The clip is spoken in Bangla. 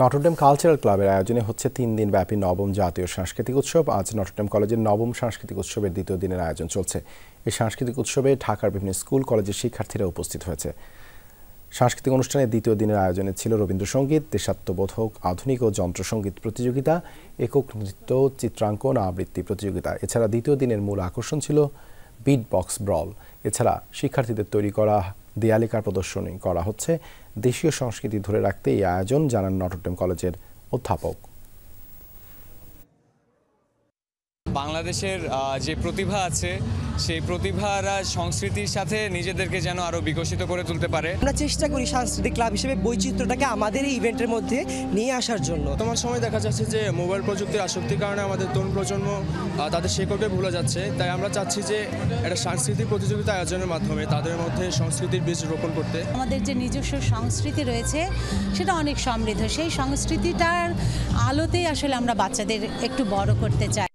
নটরডেম কালচারাল ক্লাবের আয়োজনে হচ্ছে 3 দিন ব্যাপী নবম জাতীয় সাংস্কৃতিক উৎসব। আজ নটরডেম কলেজের নবম সাংস্কৃতিক উৎসবের দ্বিতীয় দিনের আয়োজন চলছে। এই সাংস্কৃতিক উৎসবে ঢাকার বিভিন্ন স্কুল কলেজের শিক্ষার্থীরা উপস্থিত হয়েছে। সাংস্কৃতিক অনুষ্ঠানের দ্বিতীয় দিনের আয়োজনে ছিল রবীন্দ্রসঙ্গীত, দেশাত্মবোধক, আধুনিক ও যন্ত্রসঙ্গীত প্রতিযোগিতা, একক নৃত্য, চিত্রাঙ্কন, আবৃত্তি প্রতিযোগিতা। এছাড়া দ্বিতীয় দিনের মূল আকর্ষণ ছিল বিট বক্স ব্রল। এছাড়া শিক্ষার্থীদের তৈরি করা দেয়ালিকার প্রদর্শনী করা হচ্ছে। দেশীয় সংস্কৃতি ধরে রাখতে এই আয়োজন, জানান নটরডেম কলেজের অধ্যাপক। বাংলাদেশের যে প্রতিভা আছে সেই প্রতিভারা সংস্কৃতির সাথে নিজেদেরকে যেন আরো বিকশিত করে তুলতে পারে। আমরা চেষ্টা করি সাংস্কৃতিক ক্লাব হিসেবে বৈচিত্র্যটাকে আমাদের এই ইভেন্টের মধ্যে নিয়ে আসার জন্য। বর্তমান সময় দেখা যাচ্ছে যে মোবাইল প্রযুক্তির আসক্তির কারণে আমাদের তরুণ প্রজন্ম তাদের শেকড়কে ভুলে যাচ্ছে। তাই আমরা চাচ্ছি যে একটা সাংস্কৃতিক প্রতিযোগিতা আয়োজনের মাধ্যমে তাদের মধ্যে সংস্কৃতির বীজ রোপণ করতে। আমাদের যে নিজস্ব সংস্কৃতি রয়েছে সেটা অনেক সমৃদ্ধ। সেই সংস্কৃতিটার আলোতেই আসলে আমরা বাচ্চাদের একটু বড় করতে চাই।